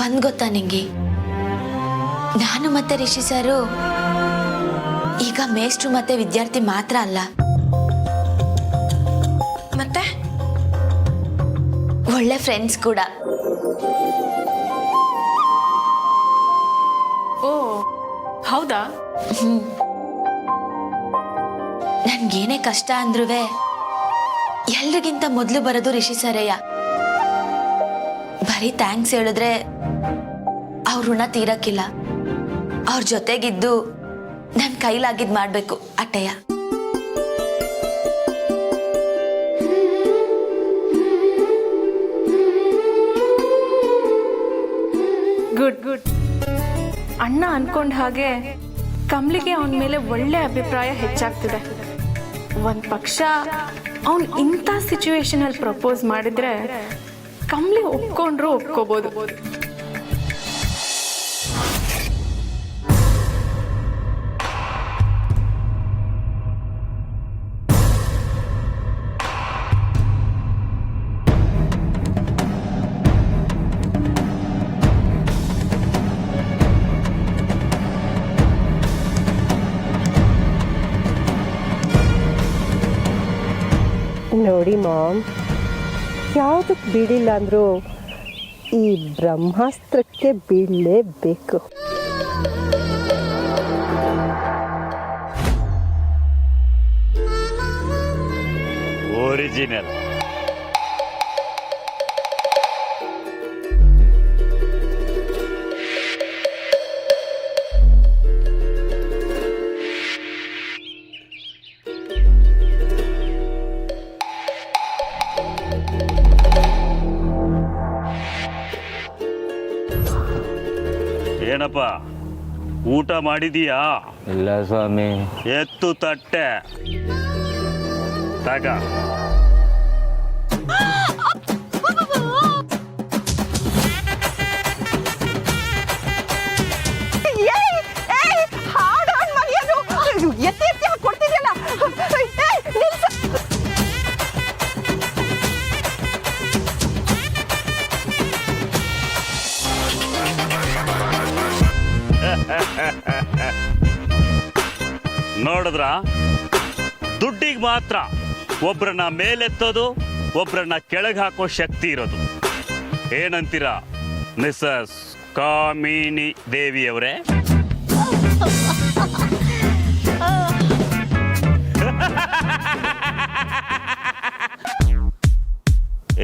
ಒಂದ್ ಗೊತ್ತಾ ನಿಂಗೆ, ನಾನು ಮತ್ತೆ ರಿಷಿ ಸರು ಈಗ ಮೇಷ್ಟ್ರು ಮತ್ತೆ ವಿದ್ಯಾರ್ಥಿ ಮಾತ್ರ ಅಲ್ಲ, ಮತ್ತೆ ಒಳ್ಳೆ ಫ್ರೆಂಡ್ಸ್ ಕೂಡ. ಓ ಹೌದಾ? ನನ್ಗೇನೇ ಕಷ್ಟ ಅಂದ್ರೂ ಎಲ್ರಿಗಿಂತ ಮೊದಲು ಬರೋದು ರಿಷಿ ಸರಯ್ಯ. ಬರೀ ಥ್ಯಾಂಕ್ಸ್ ಹೇಳಿದ್ರೆ ಅವ್ರ ಋಣ ತೀರಕ್ಕಿಲ್ಲ. ಅವ್ರ ಜೊತೆಗಿದ್ದು ನನ್ನ ಕೈಲಾಗಿದ್ ಮಾಡ್ಬೇಕು ಅಟ್ಟಯ್ಯ. Good good. ಅಣ್ಣ ಅನ್ಕೊಂಡ ಹಾಗೆ ಕಮಲಿಗೆ ಅವನ ಮೇಲೆ ಒಳ್ಳೆ ಅಭಿಪ್ರಾಯ ಹೆಚ್ಚಾಗ್ತಿದೆ. ಒಂದ್ ಪಕ್ಷ ಅವನ್ ಇಂಥ ಸಿಚುವೇಶನ್ ಅಲ್ಲಿ ಪ್ರಪೋಸ್ ಮಾಡಿದ್ರೆ ಕಮಲಿ ಒಪ್ಕೊಂಡ್ರು ಒಪ್ಕೋಬಹುದು. ನೋಡಿ ಮಾಮ್, ಯಾವುದಕ್ಕೆ ಬೀಳಿಲ್ಲ ಅಂದರೂ ಈ ಬ್ರಹ್ಮಾಸ್ತ್ರಕ್ಕೆ ಬೀಳಲೇಬೇಕು. ಒರಿಜಿನಲ್. ಏನಪ್ಪ, ಊಟ ಮಾಡಿದೀಯಾ? ಇಲ್ಲ ಸ್ವಾಮಿ. ಎತ್ತು ತಟ್ಟೆ ತಗ. ನೋಡಿದ್ರ, ದುಡ್ಡಿಗೆ ಮಾತ್ರ ಒಬ್ರನ್ನ ಮೇಲೆತ್ತೋದು, ಒಬ್ರನ್ನ ಕೆಳಗೆ ಹಾಕೋ ಶಕ್ತಿ ಇರೋದು. ಏನಂತೀರಾ ಮಿಸಸ್ ಕಾಮಿನಿ ದೇವಿಯವರೇ?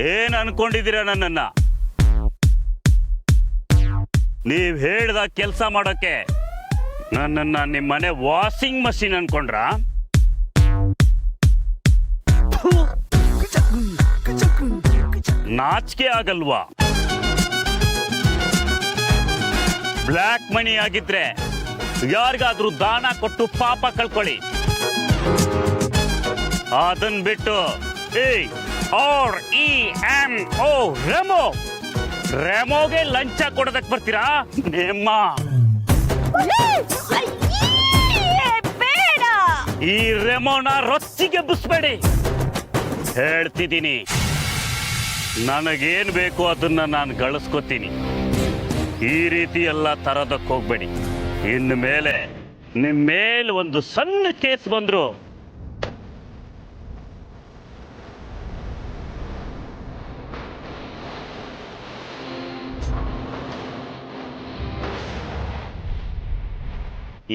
ಏನ್ ಅನ್ಕೊಂಡಿದ್ದೀರಾ ನನ್ನನ್ನ? ನೀವ್ ಹೇಳ್ದ ಕೆಲಸ ಮಾಡೋಕೆ ನನ್ನನ್ನ ನಿಮ್ಮನೆ ವಾಷಿಂಗ್ ಮಷೀನ್ ಅನ್ಕೊಂಡ್ರ? ನಾಚಿಕೆ ಆಗಲ್ವಾ? ಬ್ಲ್ಯಾಕ್ ಮನಿ ಆಗಿದ್ರೆ ಯಾರಿಗಾದ್ರೂ ದಾನ ಕೊಟ್ಟು ಪಾಪ ಕಳ್ಕೊಳ್ಳಿ. ಅದನ್ ಬಿಟ್ಟು ರೆಮೋಗೆ ಲಂಚ ಕೊಡೋದಕ್ ಬರ್ತೀರಾ? ನಿಮ್ಮ ಈ ರೆಮೋನ ರೊಚ್ಚಿಗೆ ಬುಸ್ಬೇಡಿ. ಹೇಳ್ತಿದ್ದೀನಿ, ನನಗೇನ್ ಬೇಕು ಅದನ್ನ ನಾನು ಗಳಿಸ್ಕೊತೀನಿ. ಈ ರೀತಿ ಎಲ್ಲ ತರೋದಕ್ಕೆ ಹೋಗ್ಬೇಡಿ. ಇನ್ನು ಮೇಲೆ ನಿಮ್ಮ ಮೇಲೆ ಒಂದು ಸಣ್ಣ ಕೇಸ್ ಬಂದ್ರು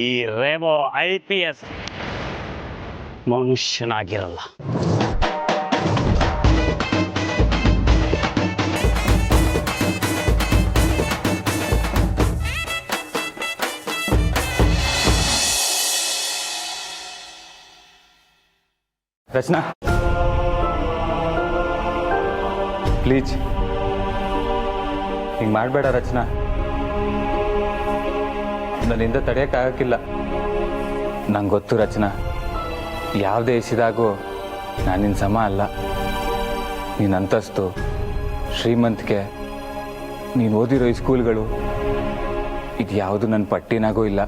ಈ ರೆಮೋ IPS ಮನುಷ್ಯನಾಗಿರಲ್ಲ. ರಚನಾ, ಪ್ಲೀಸ್ ಹಿಂಗೆ ಮಾಡಬೇಡ ರಚನಾ. ನನ್ನಿಂದ ತಡೆಯೋಕ್ಕಾಗಕ್ಕಿಲ್ಲ. ನಂಗೆ ಗೊತ್ತು ರಚನಾ, ಯಾವುದೇ ಎಸಿದಾಗೂ ನಾನು ನಿನ್ನ ಸಮ ಅಲ್ಲ. ನೀನು ಅಂತಸ್ತು, ಶ್ರೀಮಂತಿಕೆ, ನೀನು ಓದಿರೋ ಈ ಸ್ಕೂಲ್ಗಳು, ಇದು ಯಾವುದು ನನ್ನ ಪಟ್ಟಿನಾಗೂ ಇಲ್ಲ.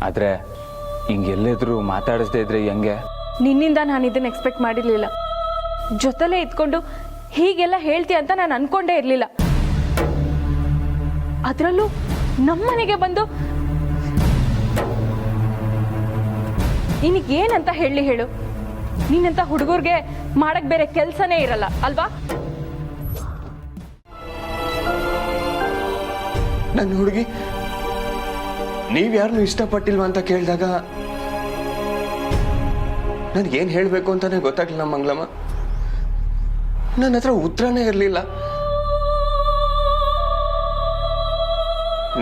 ಆದರೆ ಹಿಂಗೆಲ್ಲೆದ್ರು ಮಾತಾಡಿಸ್ದೇ ಇದ್ರೆ ಹೆಂಗೆ? ನಿನ್ನಿಂದ ನಾನು ಇದನ್ನು ಎಕ್ಸ್ಪೆಕ್ಟ್ ಮಾಡಿರಲಿಲ್ಲ. ಜೊತೆಲೇ ಇದ್ಕೊಂಡು ಹೀಗೆಲ್ಲ ಹೇಳ್ತೀಯ ಅಂತ ನಾನು ಅನ್ಕೊಂಡೇ ಇರಲಿಲ್ಲ. ಅದರಲ್ಲೂ ನಮ್ಮನೆಗೆ ಬಂದು ನಿನಗೇನಂತ ಹೇಳು ನೀನಂತ ಹುಡುಗರ್ಗೆ ಮಾಡಕ್ ಬೇರೆ ಕೆಲ್ಸನೇ ಇರಲ್ಲ ಅಲ್ವಾ? ನನ್ನ ಹುಡುಗಿ ನೀವ್ಯಾರನ್ನು ಇಷ್ಟಪಟ್ಟಿಲ್ವಾ ಅಂತ ಕೇಳಿದಾಗ ನನ್ಗೇನ್ ಹೇಳ್ಬೇಕು ಅಂತಾನೆ ಗೊತ್ತಾಗ್ಲಿಲ್ಲ ಮಂಗಳಮ್ಮ. ನನ್ನ ಹತ್ರ ಉತ್ತರನೇ ಇರಲಿಲ್ಲ.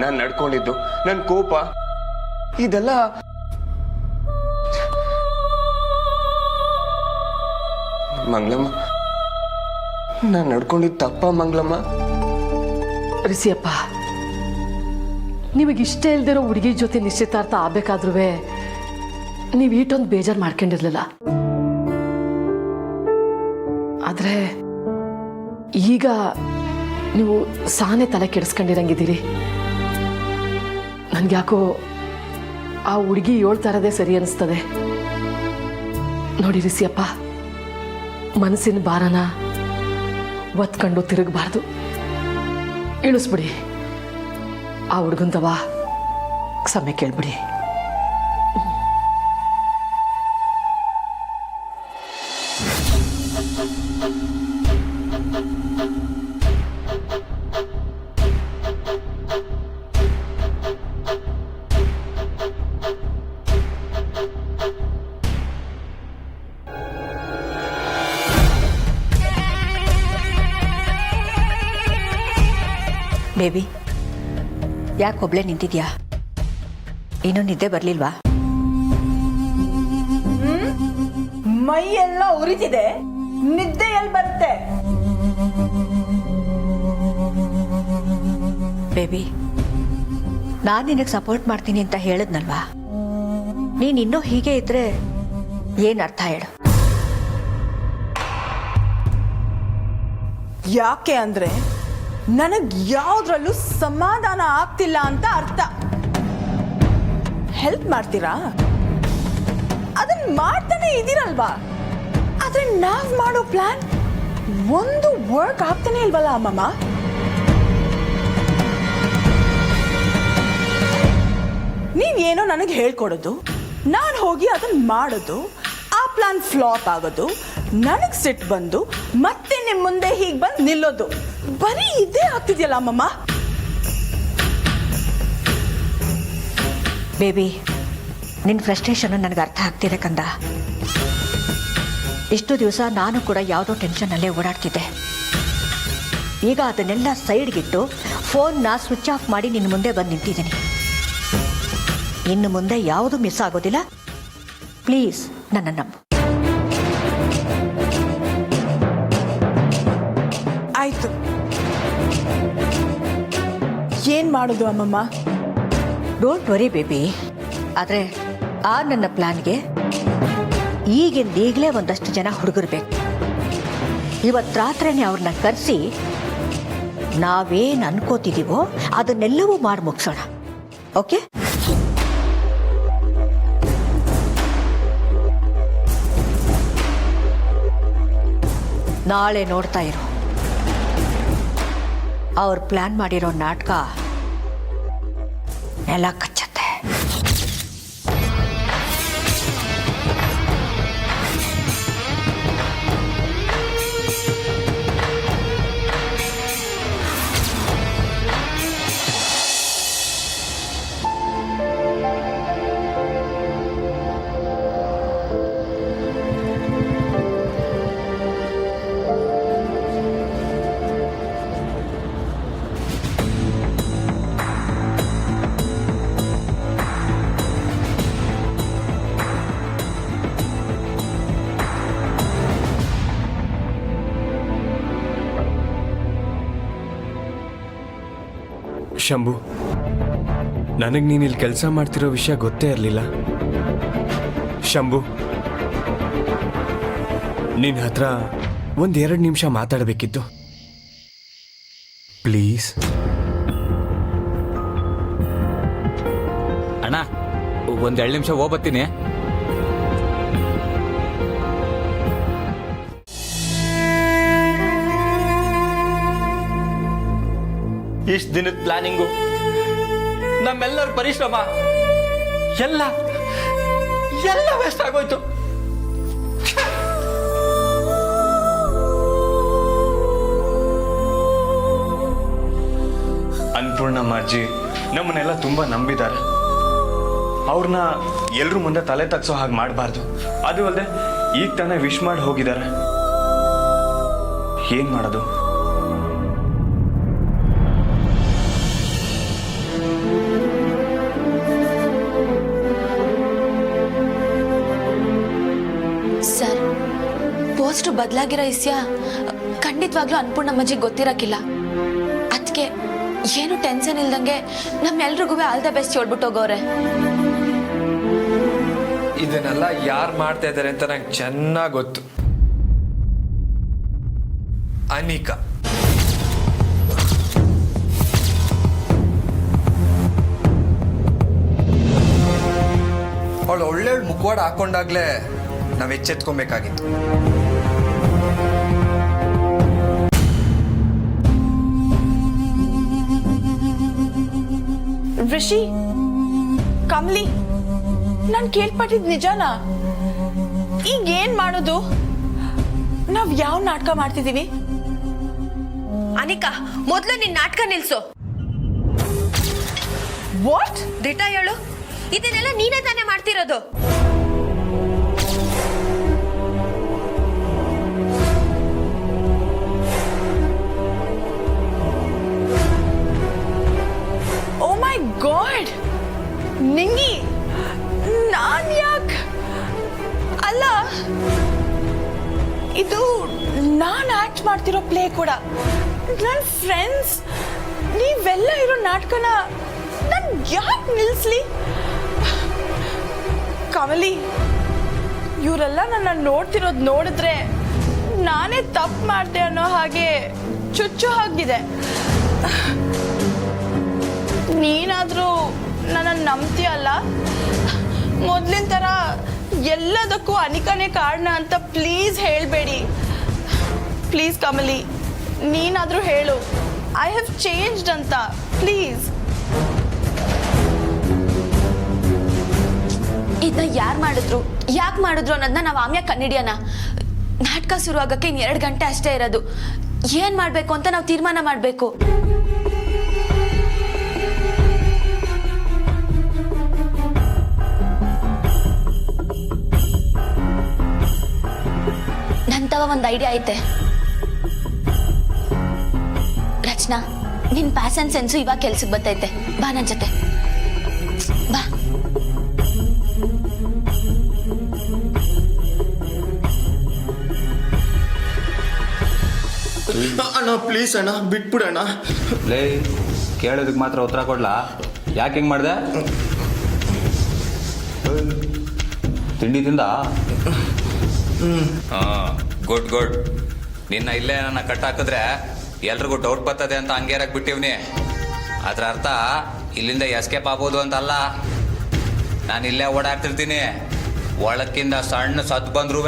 ನಾನು ನಡ್ಕೊಂಡಿದ್ದು, ನನ್ನ ಕೋಪ, ಇದೆಲ್ಲ ಮಂಗಳಮ್ಮ, ನಾನು ನಡ್ಕೊಂಡಿದ್ದು ತಪ್ಪ ಮಂಗಳಮ್ಮ? ರಿಸಿಯಪ್ಪ, ನಿಮಗಿಷ್ಟ ಇಲ್ದಿರೋ ಹುಡುಗಿ ಜೊತೆ ನಿಶ್ಚಿತಾರ್ಥ ಆಗ್ಬೇಕಾದ್ರೂ ನೀವು ಈಟೊಂದು ಬೇಜಾರು ಮಾಡ್ಕೊಂಡಿರ್ಲಿಲ್ಲ. ಆದರೆ ಈಗ ನೀವು ಸಾನೆ ತಲೆ ಕೆಡಿಸ್ಕೊಂಡಿರಂಗಿದ್ದೀರಿ. ನನ್ಗ್ಯಾಕೋ ಆ ಹುಡುಗಿ ಹೇಳ್ತಾ ಇರೋದೇ ಸರಿ ಅನಿಸ್ತದೆ. ನೋಡಿ ರಿಸಿಯಪ್ಪ, ಮನಸ್ಸಿನ ಭಾರನ ಒತ್ಕೊಂಡು ತಿರುಗಬಾರ್ದು, ಇಳಿಸ್ಬಿಡಿ. ಆ ಹುಡುಗಂತವ ಕ್ಷಮೆ ಕೇಳ್ಬಿಡಿ. ಬೇಬಿ, ಯಾಕೆ ಒಬ್ಳೆ ನಿಂತಿದ್ಯಾ? ಇನ್ನೂ ನಿದ್ದೆ ಬರ್ಲಿಲ್ವಾ? ಮೈ ಎಲ್ಲ ಉರಿತಿದೆ, ನಿದ್ದೆ ಎಲ್ಲಿ ಬರುತ್ತೆ? ಬೇಬಿ, ನಾನು ನಿನಗೆ ಸಪೋರ್ಟ್ ಮಾಡ್ತೀನಿ ಅಂತ ಹೇಳಿದ್ನಲ್ವಾ? ನೀನ್ ಇನ್ನೂ ಹೀಗೆ ಇದ್ರೆ ಏನ್ ಅರ್ಥ ಹೇಳು? ಯಾಕೆ ಅಂದ್ರೆ ನನಗ್ ಯಾವ್ದ್ರಲ್ಲೂ ಸಮಾಧಾನ ಆಗ್ತಿಲ್ಲ ಅಂತ ಅರ್ಥ. ಹೆಲ್ಪ್ ಮಾಡ್ತೀರಾ? ಅದನ್ನ ಮಾಡ್ತಾನೆ ಇದೀರಲ್ವಾ? ಆದ್ರೆ ನಾವ್ ಮಾಡೋ ಪ್ಲಾನ್ ಒಂದು ವರ್ಕ್ ಆಗ್ತಾನೆ ಇಲ್ವಲ್ಲ ಅಮ್ಮಮ್ಮ? ನೀವೇನೋ ನನಗೆ ಹೇಳ್ಕೊಡೋದು, ನಾನು ಹೋಗಿ ಅದನ್ನ ಮಾಡೋದು, ಆ ಪ್ಲಾನ್ ಫ್ಲಾಪ್ ಆಗೋದು, ನನಗ್ ಸಿಟ್ಟು ಬಂದು ಮತ್ತೆ ನಿಮ್ ಮುಂದೆ ಹೀಗೆ ಬಂದು ನಿಲ್ಲೋದು, ಬರೀ ಇದೇ ಆಗ್ತಿದ್ಯಲ್ಲ ಅಮ್ಮಮ್ಮ. ಬೇಬಿ, ನಿನ್ನ ಫ್ರಸ್ಟ್ರೇಷನ್ ನನಗೆ ಅರ್ಥ ಆಗ್ತಿದೆ ಕಂದ. ಇಷ್ಟು ದಿವಸ ನಾನು ಕೂಡ ಯಾವುದೋ ಟೆನ್ಷನ್ನಲ್ಲೇ ಓಡಾಡ್ತಿದ್ದೆ. ಈಗ ಅದನ್ನೆಲ್ಲ ಸೈಡ್ಗಿಟ್ಟು ಫೋನ್ನ ಸ್ವಿಚ್ ಆಫ್ ಮಾಡಿ ನಿನ್ನ ಮುಂದೆ ಬಂದು ನಿಂತಿದ್ದೀನಿ. ಇನ್ನು ಮುಂದೆ ಯಾವುದು ಮಿಸ್ ಆಗೋದಿಲ್ಲ. ಪ್ಲೀಸ್ ನನ್ನ ನಂಬು. ಆಯ್ತು, ಏನ್ ಮಾಡೋದು ಅಮ್ಮಮ್ಮ? Don't worry baby. ಆದರೆ ಆ ನನ್ನ ಪ್ಲಾನ್ಗೆ ಈಗಿಂದೀಗಲೇ ಒಂದಷ್ಟು ಜನ ಹುಡುಗರು ಬೇಕು. ಇವತ್ತು ರಾತ್ರಿನೇ ಅವ್ರನ್ನ ಕರೆಸಿ ನಾವೇನು ಅನ್ಕೋತಿದ್ದೀವೋ ಅದನ್ನೆಲ್ಲವೂ ಮಾಡಿ ಮುಗಿಸೋಣ. ಓಕೆ? ನಾಳೆ ನೋಡ್ತಾ ಇರು, ಅವ್ರು ಪ್ಲಾನ್ ಮಾಡಿರೋ ನಾಟಕ ನೆಲ ಕಚ್ಚತ್ತೆ. ಶಂಭು, ನನಗೆ ನೀನು ಇಲ್ಲಿ ಕೆಲಸ ಮಾಡ್ತಿರೋ ವಿಷಯ ಗೊತ್ತೇ ಇರಲಿಲ್ಲ. ಶಂಭು, ನಿನ್ನ ಹತ್ರ ಒಂದೆರಡು ನಿಮಿಷ ಮಾತಾಡಬೇಕಿತ್ತು. ಪ್ಲೀಸ್. ಅಣ್ಣ, ಒಂದೆರಡು ನಿಮಿಷ ಹೋಗ್ಬತ್ತೀನಿ. ಇಷ್ಟು ದಿನದ ಪ್ಲಾನಿಂಗು, ನಮ್ಮೆಲ್ಲರ ಪರಿಶ್ರಮ ಎಲ್ಲ ಎಲ್ಲ ವೇಸ್ಟ್ ಆಗೋಯ್ತು. ಅನ್ನಪೂರ್ಣಮ್ಮ ಅಜ್ಜಿ ನಮ್ಮನ್ನೆಲ್ಲ ತುಂಬಾ ನಂಬಿದ್ದಾರೆ. ಅವ್ರನ್ನ ಎಲ್ರ ಮುಂದೆ ತಲೆ ತಗ್ಸೋ ಹಾಗೆ ಮಾಡಬಾರ್ದು. ಅದು ಅಲ್ಲದೆ ಈಗ ತಾನೇ ವಿಶ್ ಮಾಡಿ ಹೋಗಿದ್ದಾರೆ. ಏನ್ ಮಾಡೋದು? ಸರ್, ಪೋಸ್ಟ್ ಬದಲಾಗಿರೋ ವಿಷಯ ಖಂಡಿತವಾಗ್ಲೂ ಅನ್ನಪೂರ್ಣಮ್ಮಜ್ಜಿಗೆ ಗೊತ್ತಿರಕ್ಕಿಲ್ಲ. ಅದಕ್ಕೆ ಏನು ಟೆನ್ಷನ್ ಇಲ್ದಂಗೆ ನಮ್ಮೆಲ್ರಿಗೂ ಆಲ್ ದ ಬೆಸ್ಟ್ ಹೇಳ್ಬಿಟ್ಟು ಹೋಗೋರೆ. ಇದನ್ನೆಲ್ಲ ಯಾರು ಮಾಡ್ತಾ ಇದ್ದಾರೆ ಅಂತ ನಂಗೆ ಚೆನ್ನಾಗಿ ಗೊತ್ತು. ಅನಿಕಾ. ಅವಳು ಒಳ್ಳೆ ಮುಖವಾಡ ಹಾಕೊಂಡಾಗ್ಲೇ ನಾವು ಎಚ್ಚೆತ್ಕೊಬೇಕಾಗಿತ್ತು. ಋಷಿ, ಕಮಲಿ, ನಾನು ಕೇಳ್ಪಟ್ಟಿದ್ ನಿಜನಾ? ಈಗ ಏನ್ ಮಾಡೋದು? ನಾವ್ ಯಾವ ನಾಟಕ ಮಾಡ್ತಿದೀವಿ? ಅನಿಕಾ, ಮೊದ್ಲು ನಿನ್ ನಾಟಕ ನಿಲ್ಸು. ವಾಟ್? ದಿಟ ಹೇಳು, ಇದನ್ನೆಲ್ಲ ನೀನೇ ತಾನೇ ಮಾಡ್ತಿರೋದು. ಓ ಮೈ ಗಾಡ್, ನಿಂಗಿ, ನಾನ್ ಯಾಕ್? ಅಲ್ಲ, ಇದು ನಾನ್ ಆಕ್ಟ್ ಮಾಡ್ತಿರೋ ಪ್ಲೇ ಕೂಡ. ನನ್ನ ಫ್ರೆಂಡ್ಸ್ ನೀವೆಲ್ಲ ಇರೋ ನಾಟಕನ ನಾನು ಯಾಕೆ ನಿಲ್ಸ್ಲಿ? ಕಮಲಿ, ಇವರೆಲ್ಲ ನನ್ನ ನೋಡ್ತಿರೋದು ನೋಡಿದ್ರೆ ನಾನೇ ತಪ್ಪು ಮಾಡ್ದೆ ಅನ್ನೋ ಹಾಗೆ ಚುಚ್ಚು ಹಾಗಿದೆ. ನೀನಾದ್ರೂ ನನ್ನ ನಂಬ್ತೀಯಲ್ಲ? ಮೊದ್ಲಿನ ಥರ ಎಲ್ಲದಕ್ಕೂ ಅನಿಕಾನೇ ಕಾರಣ ಅಂತ ಪ್ಲೀಸ್ ಹೇಳಬೇಡಿ. ಪ್ಲೀಸ್ ಕಮಲಿ, ನೀನಾದ್ರೂ ಹೇಳು, ಐ ಹ್ಯಾವ್ ಚೇಂಜ್ಡ್ ಅಂತ. ಪ್ಲೀಸ್. ಇದನ್ನ ಯಾರು ಮಾಡಿದ್ರು, ಯಾಕೆ ಮಾಡಿದ್ರು ಅನ್ನೋದನ್ನ ನಾವು ಆಮ್ಯ ಕಂಡಿಡಿಯೋಣ. ನಾಟಕ ಶುರು ಆಗಕ್ಕೆ ಇನ್ನು 2 ಗಂಟೆ ಅಷ್ಟೇ ಇರೋದು. ಏನ್ ಮಾಡ್ಬೇಕು ಅಂತ ನಾವು ತೀರ್ಮಾನ ಮಾಡ್ಬೇಕು. ನಂತವ ಒಂದು ಐಡಿಯಾ ಐತೆ. ರಚನಾ, ನಿನ್ ಪ್ಯಾಷನ್ ಸೆನ್ಸು ಇವಾಗ ಕೆಲ್ಸಕ್ಕೆ ಬರ್ತೈತೆ. ಬಾ ನನ್ನ ಜೊತೆ, ಬಾ. ಅಣ್ಣ ಪ್ಲೀಸ್ ಅಣ್ಣ, ಬಿಟ್ಬಿಡಣ್ಣ. ಲೇ, ಕೇಳೋದಕ್ಕೆ ಮಾತ್ರ ಉತ್ತರ ಕೊಡ್ಲಾ? ಯಾಕೆ ಹಿಂಗೆ ಮಾಡಿದೆ? ತಿಂಡಿ ತಿಂದ? ಹಾಂ, ಗುಡ್ ಗುಡ್. ನಿನ್ನ ಇಲ್ಲೇ ನನ್ನ ಕಟ್ಟಾಕಿದ್ರೆ ಎಲ್ರಿಗೂ ಡೌಟ್ ಬರ್ತದೆ ಅಂತ ಹಂಗೇರಕ್ಕೆ ಬಿಟ್ಟಿವ್ನಿ. ಅದರ ಅರ್ಥ ಇಲ್ಲಿಂದ ಎಸ್ಕೇಪ್ ಆಗ್ಬೋದು ಅಂತಲ್ಲ. ನಾನು ಇಲ್ಲೇ ಓಡಾಡ್ತಿರ್ತೀನಿ. ಒಳಕ್ಕಿಂದ ಸಣ್ಣ ಸದ್ದು ಬಂದ್ರೂ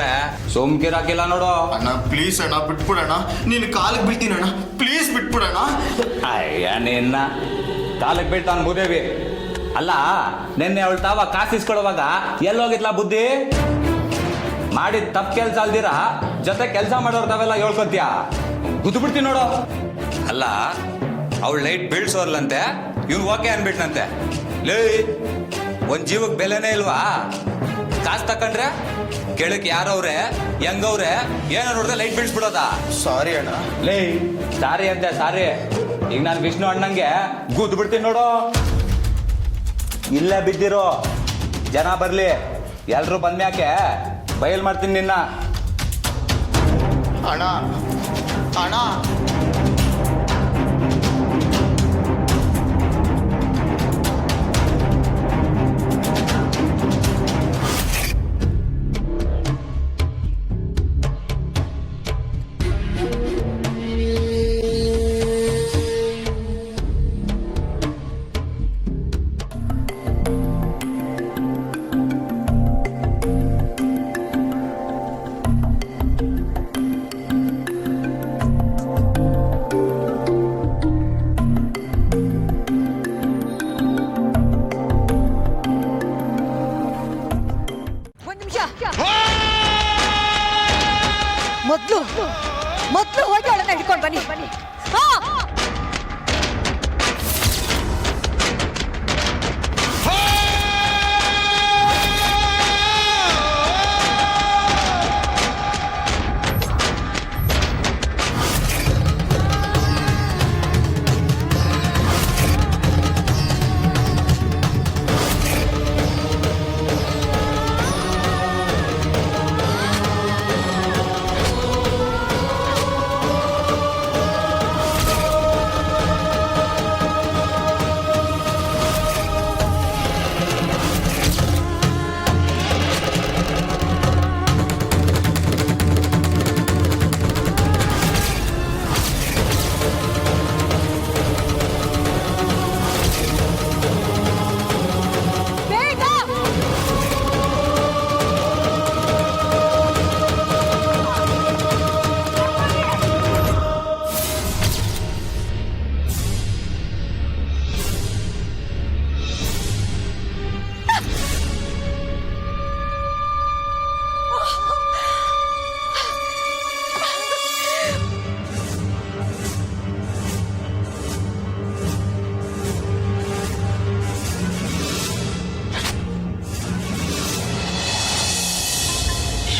ಸೋಮ್ಕಿರಾಕಿಲ್ಲ ನೋಡು. ಅಣ್ಣ ಪ್ಲೀಸ್ ಅಣ್ಣ, ಬಿಟ್ಬಿಡಣ್ಣ. ನೀನು ಕಾಲಿಗೆ ಬೀಳ್ತೀನಿ ಅಣ್ಣ, ಪ್ಲೀಸ್ ಬಿಟ್ಬಿಡಣ್ಣ. ಅಯ್ಯ, ನಿನ್ನ ಕಾಲಕ್ಕೆ ಬೀಳ್ತಾನ ಭೂದೇವಿ. ಅಲ್ಲ, ನಿನ್ನೆ ಅವಳು ತಾವ ಕಾಸು ಇಸ್ಕೊಳ್ಳುವಾಗ ಎಲ್ಲೋಗಿತ್ಲಾ ಬುದ್ಧಿ? ಮಾಡಿದ ತಪ್ಪು ಕೆಲಸ ಅಲ್ದಿರ ಜೊತೆ ಕೆಲಸ ಮಾಡೋರು ತಾವೆಲ್ಲ ಹೇಳ್ಕೊತೀಯ. ಗುದ್ದು ಬಿಡ್ತೀನಿ ನೋಡು. ಅಲ್ಲ, ಅವಳು ಲೈಟ್ ಬೀಳ್ಸೋರ್ಲಂತೆ, ಇವ್ನು ಓಕೆ ಅನ್ಬಿಟ್ನಂತೆ. ಲೇ, ಒಂದು ಜೀವಕ್ಕೆ ಬೆಲೆನೇ ಇಲ್ವಾ? ಕಾಸು ತಕೊಂಡ್ರೆ ಕೆಳಕ್ಕೆ ಯಾರವ್ರೆ, ಹೆಂಗವ್ರೆ, ಏನೋ ನೋಡಿದ್ರೆ ಲೈಟ್ ಬೀಳ್ಸ್ಬಿಡೋದ? ಸಾರಿ ಅಣ್ಣ. ಲೇ, ಸಾರಿ ಅಂತೆ ಸಾರಿ. ಈಗ ನಾನು ವಿಷ್ಣು ಅಣ್ಣಂಗೆ ಗುದ್ದು ಬಿಡ್ತೀನಿ ನೋಡು. ಇಲ್ಲೇ ಬಿದ್ದಿರೋ ಜನ ಬರ್ಲಿ, ಎಲ್ರು ಬಂದ್ಮ್ಯಾಕೆ ಬಯಲ್ ಮಾಡ್ತೀನಿ ನಿನ್ನ. ಅಣ್ಣ ಅಣ್ಣ,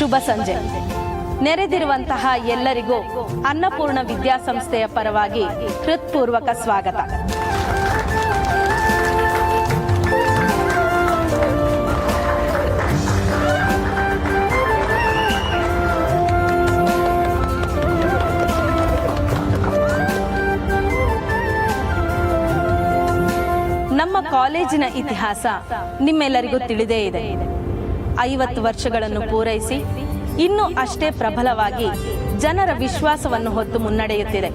ಶುಭ ಸಂಜೆ. ನೆರೆದಿರುವಂತಹ ಎಲ್ಲರಿಗೂ ಅನ್ನಪೂರ್ಣ ವಿದ್ಯಾಸಂಸ್ಥೆಯ ಪರವಾಗಿ ಹೃತ್ಪೂರ್ವಕ ಸ್ವಾಗತ. ನಮ್ಮ ಕಾಲೇಜಿನ ಇತಿಹಾಸ ನಿಮ್ಮೆಲ್ಲರಿಗೂ ತಿಳಿದೇ ಇದೆ. 50 ವರ್ಷಗಳನ್ನು ಪೂರೈಸಿ ಇನ್ನೂ ಅಷ್ಟೇ ಪ್ರಬಲವಾಗಿ ಜನರ ವಿಶ್ವಾಸವನ್ನು ಹೊತ್ತು ಮುನ್ನಡೆಯುತ್ತಿದೆ.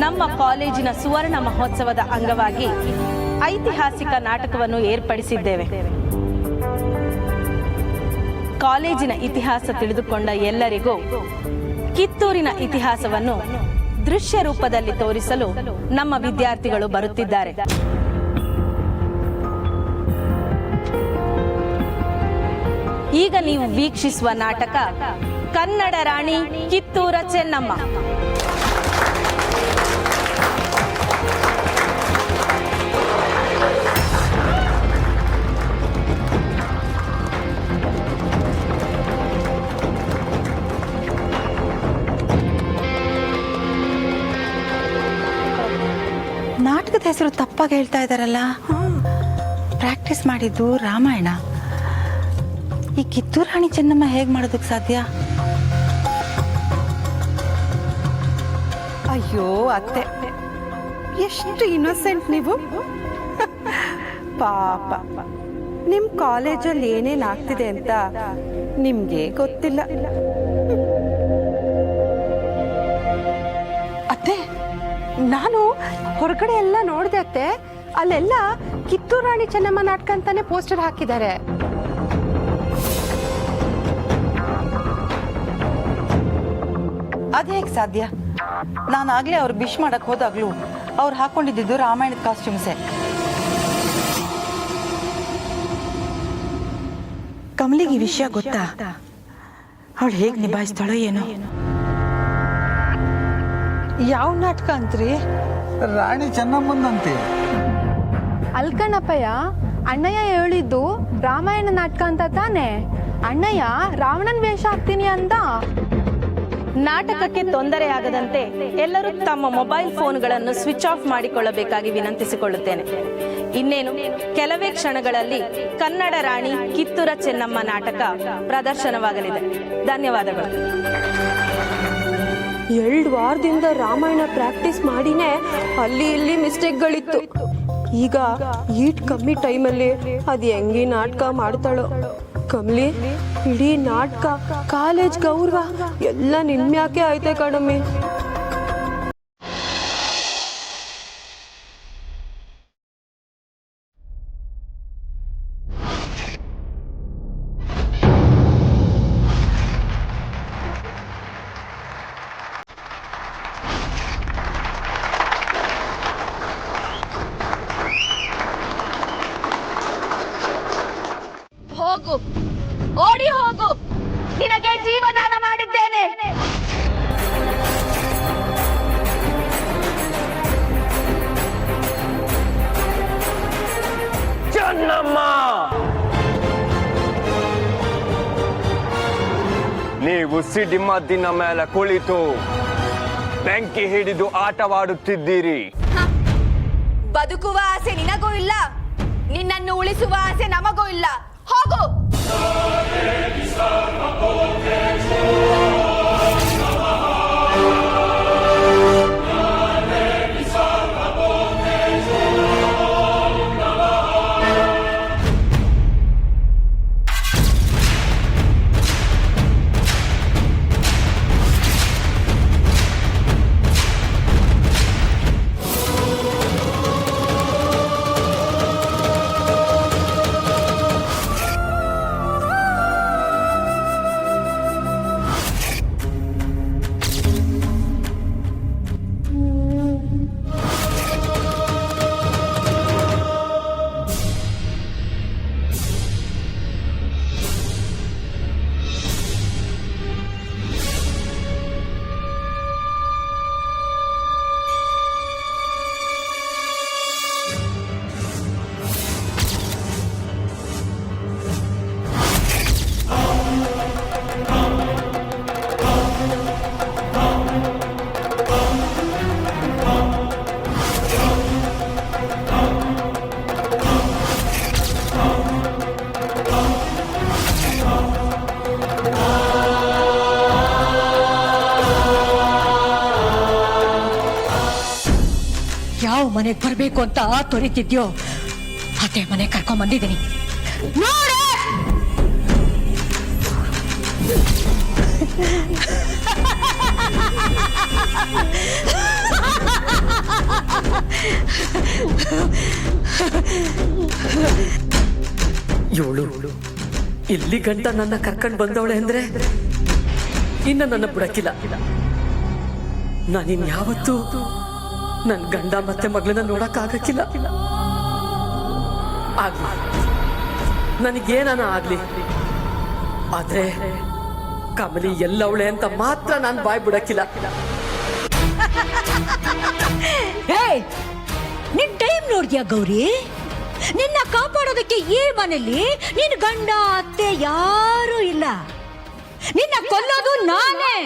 ನಮ್ಮ ಕಾಲೇಜಿನ ಸುವರ್ಣ ಮಹೋತ್ಸವದ ಅಂಗವಾಗಿ ಐತಿಹಾಸಿಕ ನಾಟಕವನ್ನು ಏರ್ಪಡಿಸಿದ್ದೇವೆ. ಕಾಲೇಜಿನ ಇತಿಹಾಸ ತಿಳಿದುಕೊಂಡ ಎಲ್ಲರಿಗೂ ಕಿತ್ತೂರಿನ ಇತಿಹಾಸವನ್ನು ದೃಶ್ಯ ರೂಪದಲ್ಲಿ ತೋರಿಸಲು ನಮ್ಮ ವಿದ್ಯಾರ್ಥಿಗಳು ಬರುತ್ತಿದ್ದಾರೆ. ಈಗ ನೀವು ವೀಕ್ಷಿಸುವ ನಾಟಕ ಕನ್ನಡ ರಾಣಿ ಕಿತ್ತೂರ ಚೆನ್ನಮ್ಮ. ನಾಟಕದ ಹೆಸರು ತಪ್ಪಾಗಿ ಹೇಳ್ತಾ ಇದ್ದಾರಲ್ಲ. ಪ್ರಾಕ್ಟೀಸ್ ಮಾಡಿದ್ದು ರಾಮಾಯಣ. ಈ ಕಿತ್ತೂರು ರಾಣಿ ಚೆನ್ನಮ್ಮ ಹೇಗೆ ಮಾಡೋದಕ್ಕೆ ಸಾಧ್ಯ? ಅಯ್ಯೋ ಅತ್ತೆ, ಎಷ್ಟು ಇನ್ನೋಸೆಂಟ್ ನೀವು. ಪಾಪ, ನಿಮ್ಮ ಕಾಲೇಜಲ್ಲಿ ಏನೇನು ಆಗ್ತಿದೆ ಅಂತ ನಿಮಗೆ ಗೊತ್ತಿಲ್ಲ. ಅತ್ತೆ, ನಾನು ಹೊರಗಡೆ ಎಲ್ಲ ನೋಡಿದೆ ಅತ್ತೆ. ಅಲ್ಲೆಲ್ಲ ಕಿತ್ತೂರು ರಾಣಿ ಚೆನ್ನಮ್ಮ ನಾಟಕ ಅಂತಾನೆ ಪೋಸ್ಟರ್ ಹಾಕಿದ್ದಾರೆ. ಅದು ಹೇಗೆ ಸಾಧ್ಯ? ನಾನಾಗಲೇ ಅವ್ರು ಬಿಶ್ ಮಾಡಕ್ಕೆ ಹೋದಾಗ್ಲೂ ಅವ್ರು ಹಾಕೊಂಡಿದ್ದು ರಾಮಾಯಣದ ಕಾಸ್ಟ್ಯೂಮ್ಸೇ. ಕಮಲಿಗೆ ಈ ವಿಷಯ ಗೊತ್ತಾ? ಅವಳು ಹೇಗೆ ನಿಭಾಯಿಸ್ತಾಳೋ ಏನೋ. ಯಾವ ನಾಟಕ ಅಂತ್ರಿ? ರಾಣಿ ಚೆನ್ನಮ್ಮಂದಂತೆ. ಅಲ್ಕಣಪ್ಪಯ್ಯ, ಅಣ್ಣಯ್ಯ ಹೇಳಿದ್ದು ರಾಮಾಯಣ ನಾಟಕ ಅಂತ ತಾನೆ. ಅಣ್ಣಯ್ಯ ರಾವಣನ್ ವೇಷ ಹಾಕ್ತೀನಿ ಅಂತ. ನಾಟಕಕ್ಕೆ ತೊಂದರೆಯಾಗದಂತೆ ಎಲ್ಲರೂ ತಮ್ಮ ಮೊಬೈಲ್ ಫೋನ್ಗಳನ್ನು ಸ್ವಿಚ್ ಆಫ್ ಮಾಡಿಕೊಳ್ಳಬೇಕಾಗಿ ವಿನಂತಿಸಿಕೊಳ್ಳುತ್ತೇನೆ. ಇನ್ನೇನು ಕೆಲವೇ ಕ್ಷಣಗಳಲ್ಲಿ ಕನ್ನಡ ರಾಣಿ ಕಿತ್ತೂರ ಚೆನ್ನಮ್ಮ ನಾಟಕ ಪ್ರದರ್ಶನವಾಗಲಿದೆ. ಧನ್ಯವಾದಗಳು. 2 ವಾರದಿಂದ ರಾಮಾಯಣ ಪ್ರಾಕ್ಟೀಸ್ ಮಾಡಿನೇ ಅಲ್ಲಿ ಇಲ್ಲಿ ಮಿಸ್ಟೇಕ್ಗಳಿತ್ತು. ಈಗ ಈಟ್ ಕಮ್ಮಿ ಟೈಮಲ್ಲಿ ಅದು ಹೆಂಗಿ ನಾಟಕ ಮಾಡ್ತಾಳೋ. ಕಮಲಿ, ಇಡೀ ನಾಟಕ, ಕಾಲೇಜ್ ಗೌರವ ಎಲ್ಲ ನಿಮ್ಯಾಕೆ ಆಯ್ತೆ ಕಣಮ್ಮಿ. ಹೋಗು, ಓಡಿ ಹೋಗು, ನಿನಗೆ ಜೀವದಾನ ಮಾಡಿದ್ದೇನೆ. ಚೆನ್ನಮ್ಮ, ನೀವು ಸಿಡಿಮದ್ದಿನ ಮೇಲೆ ಕುಳಿತು ಬೆಂಕಿ ಹಿಡಿದು ಆಟವಾಡುತ್ತಿದ್ದೀರಿ. ಬದುಕುವ ಆಸೆ ನಿನಗೂ ಇಲ್ಲ, ನಿನ್ನನ್ನು ಉಳಿಸುವ ಆಸೆ ನಮಗೂ ಇಲ್ಲ. ಹೋಗು. ಯಾವ ಮನೆಗೆ ಬರಬೇಕು ಅಂತ ತೊರಿತಿದ್ಯೋ ಅದೇ ಮನೆ ಕರ್ಕೊಂಡ್ ಬಂದಿದ್ದೀನಿ ನೋಡೆ. ಇವಳು ಇಲ್ಲಿ ಗಂಟ ನನ್ನ ಕರ್ಕೊಂಡು ಬಂದವಳೆ ಅಂದ್ರೆ ಇನ್ನ ನನ್ನ ಬಿಡಕ್ಕಿಲ್ಲ. ನಾನಿನ್ಯಾವತ್ತೂ ನನ್ನ ಗಂಡ ಮತ್ತೆ ಮಗಳನ್ನ ನೋಡಕ್ಕಾಗಕ್ಕಿಲ್ಲ. ಆಗ್ಲಿ, ನನಗೇನಾನ ಆಗ್ಲಿ, ಆದ್ರೆ ಕಮಲಿ ಎಲ್ಲವಳೆ ಅಂತ ಮಾತ್ರ ನಾನು ಬಾಯ್ ಬಿಡಕ್ಕಿಲ್ಲ. ನಿನ್ ಟೈಮ್ ನೋಡ್ದ್ಯಾ ಗೌರಿ? ನಿನ್ನ ಕಾಪಾಡೋದಕ್ಕೆ ಈ ಮನೆಯಲ್ಲಿ ನಿನ್ನ ಗಂಡ ಅತ್ತೆ ಯಾರೂ ಇಲ್ಲ. ನಿನ್ನ ಕೊಲ್ಲೋದು ನಾನೇ,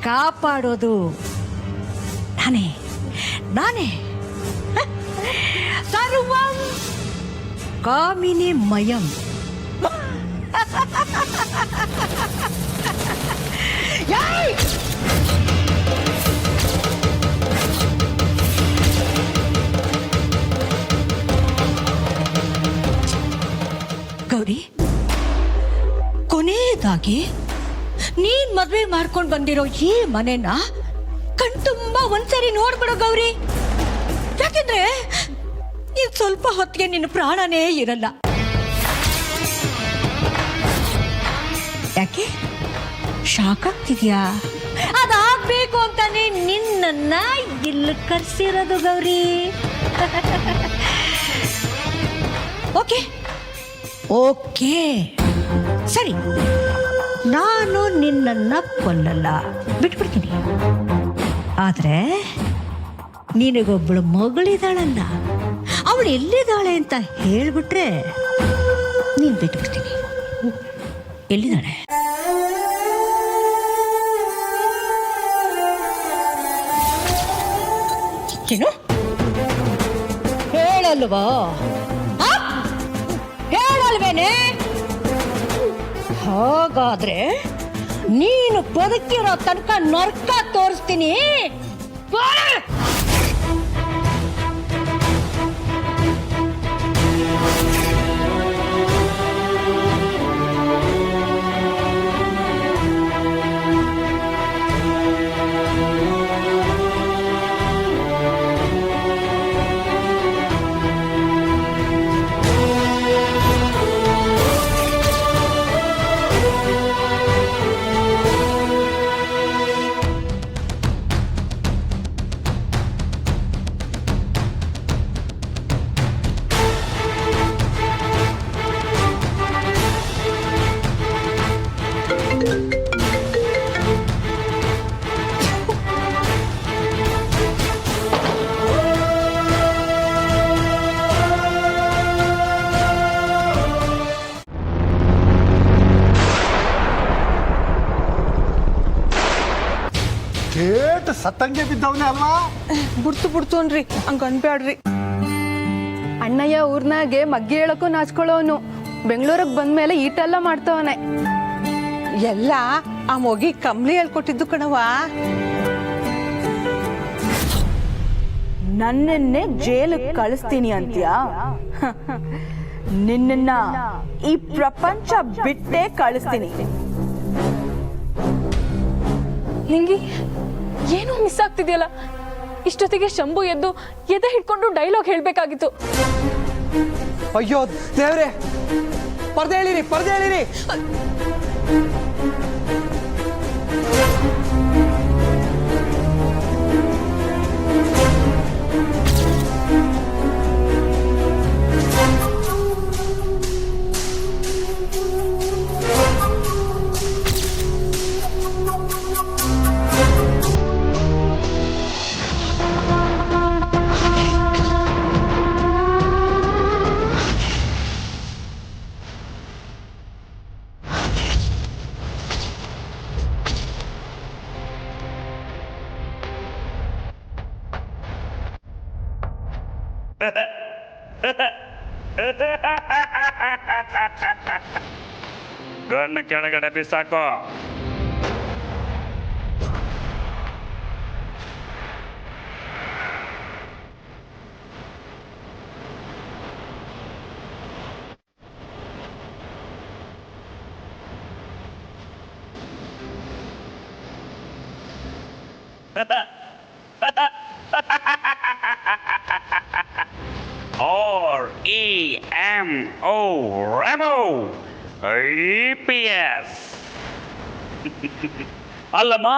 ಕಾಪಾಡೋದು ನಾನೇ ನಾನೇ. ಸರ್ವಂ ಕಾಮಿನಿ ಮಯಂ. ಗೌರಿ, ಕೊನೆಯದಾಗಿ ನೀನ್ ಮದ್ವೆ ಮಾಡ್ಕೊಂಡು ಬಂದಿರೋ ಈ ಮನೆನ ಕಣ್ತುಂಬ ಒಂದ್ಸರಿ ನೋಡ್ಬಿಡೋ ಗೌರಿ. ಯಾಕೆಂದ್ರೆ ಇನ್ ಸ್ವಲ್ಪ ಹೊತ್ತಿಗೆ ನಿನ್ನ ಪ್ರಾಣನೇ ಇರಲ್ಲ. ಯಾಕೆ ಶಾಕ್ ಆಗ್ತಿದ್ಯಾ? ಅದಾಗ್ಬೇಕು ಅಂತಾನೆ ನಿನ್ನ ಇಲ್ಲಿ ಕರ್ಸಿರೋದು ಗೌರಿ. ಓಕೆ ಓಕೆ ಸರಿ, ನಾನು ನಿನ್ನನ್ನ ಕೊಲ್ಲಲ್ಲ, ಬಿಟ್ಬಿಡ್ತೀನಿ. ಆದ್ರೆ ನಿನಗೊಬ್ಬಳು ಮಗಳಿದಾಳಲ್ಲ, ಅವಳು ಎಲ್ಲಿದ್ದಾಳೆ ಅಂತ ಹೇಳ್ಬಿಟ್ರೆ ನೀನ್ ಬಿಟ್ಬಿಡ್ತೀನಿ. ಎಲ್ಲಿದ್ದಾಳೆ? ಏನು ಹೇಳಲ್ವಾ? ಹೇಳಲ್ವೇನೆ? ಹಾಗಾದ್ರೆ ನೀನು ಬದುಕಿರೋ ತನಕ ನರ್ಕ ತೋರಿಸ್ತೀನಿ. ಸತ್ತಂಗೆ ಬಿದ್ದವನೇ ಅಲ್ವಾ? ಬಿಡ್ತು ಅನ್ರಿ, ಹಂಗ ಅನ್ಬ್ಯಾಡ್ರಿ. ಅಣ್ಣಯ್ಯ ಊರ್ನಾಗೆ ಮಗ್ಗಿ ಹೇಳಕ್ಕೂ ನಾಚ್ಕೊಳ್ಳೋನು, ಬೆಂಗಳೂರಿಗೆ ಬಂದ್ಮೇಲೆ ಈಟೆಲ್ಲ ಮಾಡ್ತವನೆ. ಎಲ್ಲ ಆ ಮೊಗಿ ಕಮ್ಲಿ ಹೇಳ್ಕೊಟ್ಟಿದ್ದು ಕಣವ. ನನ್ನನ್ನೇ ಜೈಲಿಗೆ ಕಳಿಸ್ತೀನಿ ಅಂತ್ಯಾ? ನಿನ್ನ ಈ ಪ್ರಪಂಚ ಬಿಟ್ಟೇ ಕಳಿಸ್ತೀನಿ. ನಿಂಗೆ ಏನೋ ಮಿಸ್ ಆಗ್ತಿದೆಯಲ್ಲ. ಇಷ್ಟೊತ್ತಿಗೆ ಶಂಭು ಎದ್ದು ಎದೆ ಹಿಡ್ಕೊಂಡು ಡೈಲಾಗ್ ಹೇಳ್ಬೇಕಾಗಿತ್ತು. ಅಯ್ಯೋ ದೇವ್ರೆ, ಪರ್ದೆ ಹೇಳಿರಿ. ಗನ್ನ ಕೆಳಗಡೆ ಬಿಸಾಕೋ. REMO Remo IPS. ಅಲ್ಲಮ್ಮ,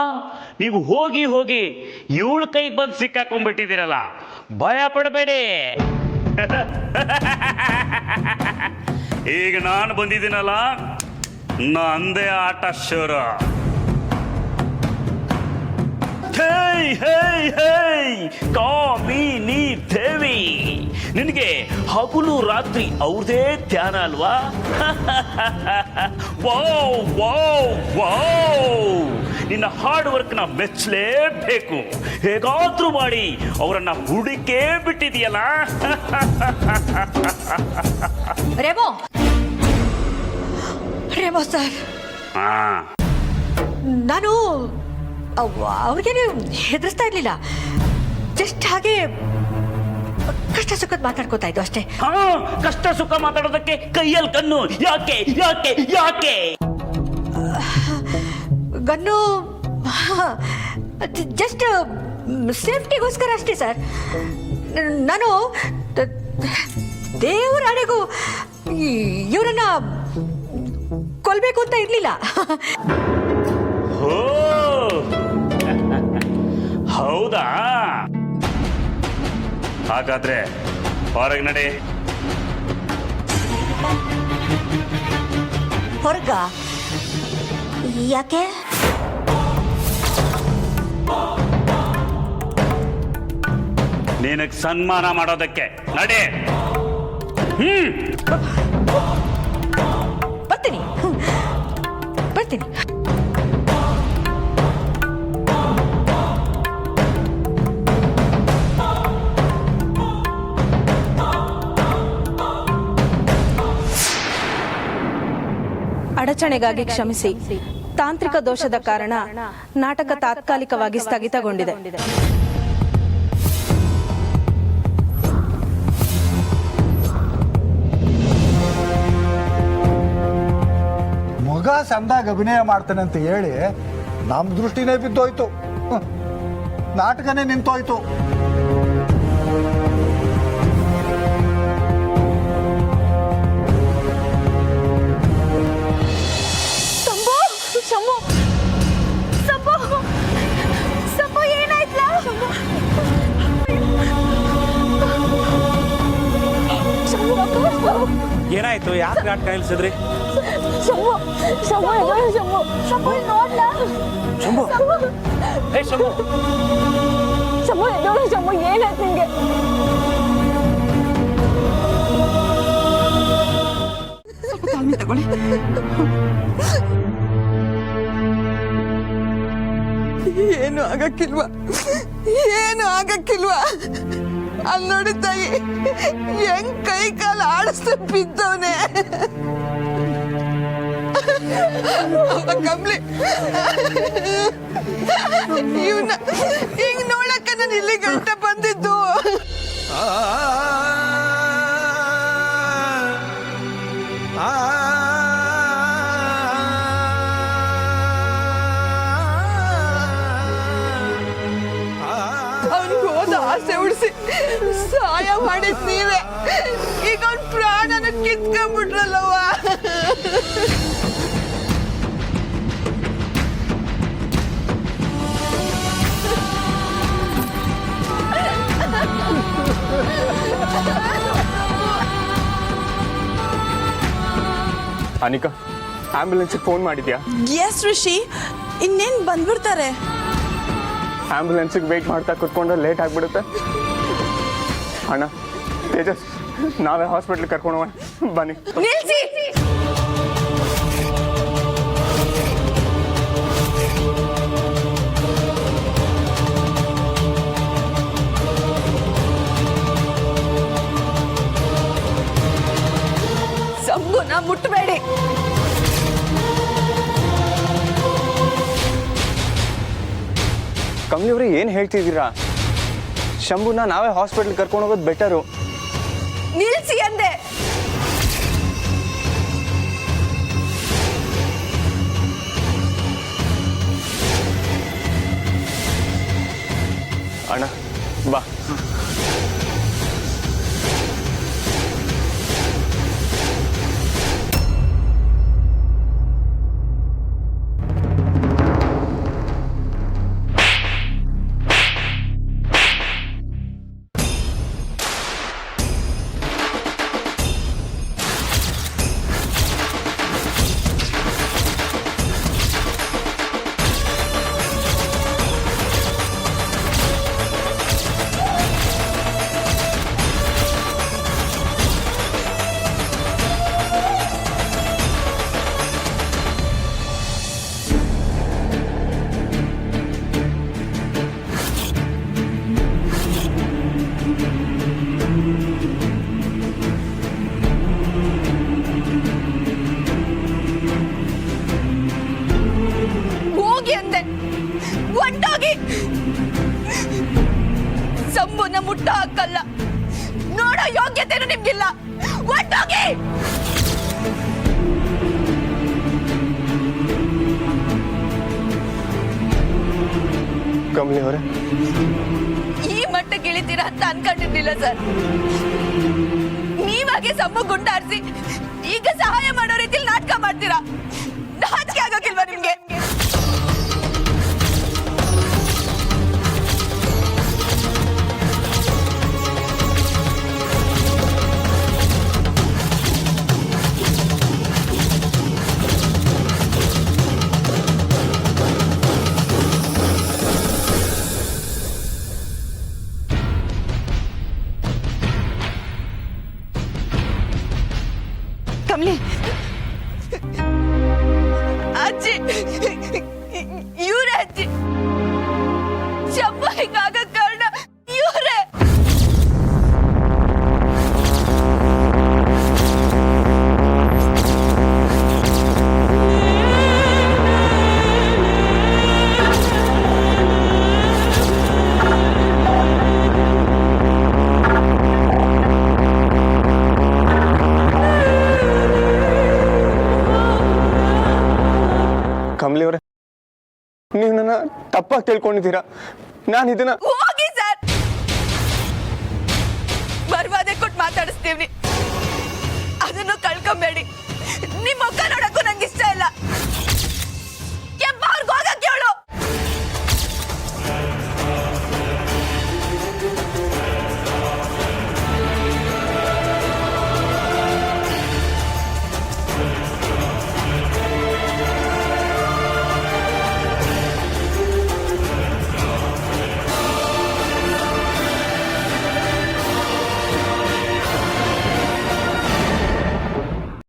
ನೀವು ಹೋಗಿ ಹೋಗಿ ಇವಳ ಕೈಗೆ ಬಂದು ಸಿಕ್ಕಾಕೊಂಡ್ಬಿಟ್ಟಿದ್ದೀರಲ್ಲ, ಭಯ ಪಡಬೇಡಿ. ಈಗ ನಾನು ಬಂದಿದ್ದೀನಲ್ಲ, ನಂದೇ ಆಟ ಶುರು. ಹೇ ಹೇ ಹೇ ಕಾಮಿನಿ ದೇವಿ, ನಿನಗೆ ಹಗಲು ರಾತ್ರಿ ಅವ್ರದೇ ಧ್ಯಾನ ಅಲ್ವಾ? ವಾವ್ ವಾವ್ ವಾವ್, ನಿನ್ನ ಹಾರ್ಡ್ ವರ್ಕ್ನ ಮೆಚ್ಚಲೇಬೇಕು. ಹೇಗಾದ್ರೂ ಮಾಡಿ ಅವರನ್ನ ಹುಡುಕೇ ಬಿಟ್ಟಿದೆಯಲ್ಲ. ರೇಮೋ ರೇಮೋ ಸರ್, ನಾನು ಅವ್ರಿಗೇನು ಹೆದರ್ಸ್ತಾ ಇರ್ಲಿಲ್ಲ, ಜಸ್ಟ್ ಹಾಗೆ ಕಷ್ಟ ಸುಖದ ಮಾತಾಡ್ಕೋತಾ ಇದ್ದು ಅಷ್ಟೇ. ಕಷ್ಟ ಸುಖ ಮಾತಾಡೋದಕ್ಕೆ ಕೈಯಲ್ಲಿ ಕಣ್ಣು ಯಾಕೆ ಯಾಕೆ ಯಾಕೆ? ಗನ್ನು ಜಸ್ಟ್ ಸೇಫ್ಟಿಗೋಸ್ಕರ ಅಷ್ಟೇ ಸರ್. ನಾನು ದೇವರಾಣೆಗೂ ಇವರನ್ನ ಕೊಲ್ಬೇಕು ಅಂತ ಇರ್ಲಿಲ್ಲ. ಓ ಹೌದಾ? ಹಾಗಾದ್ರೆ ಹೊರಗೆ ನಡೆ. ಹೊರಗ ಯಾಕೆ? ನಿನಗೆ ಸನ್ಮಾನ ಮಾಡೋದಕ್ಕೆ ನಡೆ. ಬರ್ತೀನಿ ಬರ್ತೀನಿ. ಅಡಚಣೆಗಾಗಿ ಕ್ಷಮಿಸಿ. ತಾಂತ್ರಿಕ ದೋಷದ ಕಾರಣ ನಾಟಕ ತಾತ್ಕಾಲಿಕವಾಗಿ ಸ್ಥಗಿತಗೊಂಡಿದೆ. ಮಗ ಸಂದಾಗ ಅಭಿನಯ ಮಾಡ್ತಾನೆ ಅಂತ ಹೇಳಿ ನಮ್ಮ ದೃಷ್ಟಿನೇ ಬಿದ್ದೋಯ್ತು, ನಾಟಕನೇ ನಿಂತೋಯ್ತು. ಏನಾಯ್ತು? ಯಾಕೆ ನಾಟಕ ನಿಲ್ಸಿದ್ರಿ? ಶಂಭು ಏನಾಯ್ತು ನಿಂಗೆ? ಏನು ಆಗಕ್ಕಿಲ್ವಾ? ಏನು ಆಗಕ್ಕಿಲ್ವಾ? ಅಲ್ಲಿ ನೋಡಿ ತಾಯಿ, ಹೆಂಗ್ ಕೈ ಕಾಲು ಆಡಿಸ್ತಾ ಬಿದ್ದವನೆ. ಕಮ್ಲಿ, ಇವನ್ನ ಹಿಂಗ್ ನೋಡಕ್ಕ ನಾನು ಇಲ್ಲಿ ಗಂಟ ಬಂದಿದ್ದು. ಅವನಿಗೆ ಹೋದ ಆಸೆ ಉಳಿಸಿ ಸಹಾಯ ಮಾಡಿದ್ ನೀವೇ, ಈಗ ಅವ್ನ ಪ್ರಾಣನ ಕಿತ್ಕೊಂಡ್ಬಿಟ್ರಲ್ಲವ್ವ. ಅನಿಕಾ, ಆಂಬ್ಯುಲೆನ್ಸ್ಗೆ ಫೋನ್ ಮಾಡಿದ್ಯಾ? ಎಸ್ ಋಷಿ, ಇನ್ನೇನು ಬಂದ್ಬಿಡ್ತಾರೆ. ಆಂಬ್ಯುಲೆನ್ಸಿಗೆ ವೆಯ್ಟ್ ಮಾಡ್ತಾ ಕುತ್ಕೊಂಡ್ರೆ ಲೇಟ್ ಆಗಿಬಿಡುತ್ತೆ. ಅಣ್ಣ ತೇಜಸ್, ನಾವೇ ಹಾಸ್ಪಿಟ್ಲಿಗೆ ಕರ್ಕೊಂಡು ಹೋಗೋಣ ಬನ್ನಿ. ನಿಲ್ಸಿ. ಶಂಭುನ ಮುಟ್ಟಬೇಡಿ. ಕಮಲಿಯವ್ರೆ, ಏನು ಹೇಳ್ತಿದ್ದೀರಾ? ಶಂಭುನ ನಾವೇ ಹಾಸ್ಪಿಟ್ಲ್ ಕರ್ಕೊಂಡು ಹೋಗೋದು ಬೆಟರು. ನಿಲ್ಸಿ ಅಂದೆ. ಅಣ್ಣ ಬಾ. ಹೋಗಿ ಅಂದೆ, ಒಂಟೋಗಿ. ಸಂಬುನ ಮುಟ್ಟ ಹಾಕಲ್ಲ, ನೋಡೋ ಯೋಗ್ಯತೆನೂ ನಿಮ್ಗಿಲ್ಲ. ಒಂಟೋಗಿ. ಕಮಲಿ ಅವರೇ, ಈ ಮಟ್ಟಕ್ಕೆ ಇಳಿತೀರಾ ಅಂತ ಅನ್ಕೊಂಡಿರ್ಲಿಲ್ಲ ಸರ್. ನೀವಾಗೆ ಸಂಬು ಗುಂಡಾರಿಸಿ ಈಗ ಸಹಾಯ ಮಾಡೋ ರೀತಿಲಿ ನಾಟಕ ಮಾಡ್ತೀರಾ. ನಾಚಿಕೆ ಆಗೋಕಿಲ್ವಾ ನಿಮ್ಗೆ? ಕಮಲಿ, ಅಜ್ಜಿ, ಇವ್ರೇ ಅಜ್ಜಿ. ಶಂಭು ಹಿಂಗಾಗ ಕಾರಣ ಇವ್ರೇ. ಕಮಲಿ ಅವರೇ, ನೀವು ನನ್ನ ತಪ್ಪಾಗಿ ತಿಳ್ಕೊಂಡಿದ್ದೀರಾ. ನಾನು ಇದನ್ನ ಹೋಗಿ ಸರ್, ಬರ್ವಾದೆ ಕೊಟ್ಟು ಮಾತಾಡಿಸ್ತೀವಿ. ಅದನ್ನು ಕಳ್ಕೊಂಬೇಡಿ. ನಿಮ್ಮ ಮುಖ ನೋಡಕ್ಕೂ ನಂಗೆ ಇಷ್ಟ ಇಲ್ಲ.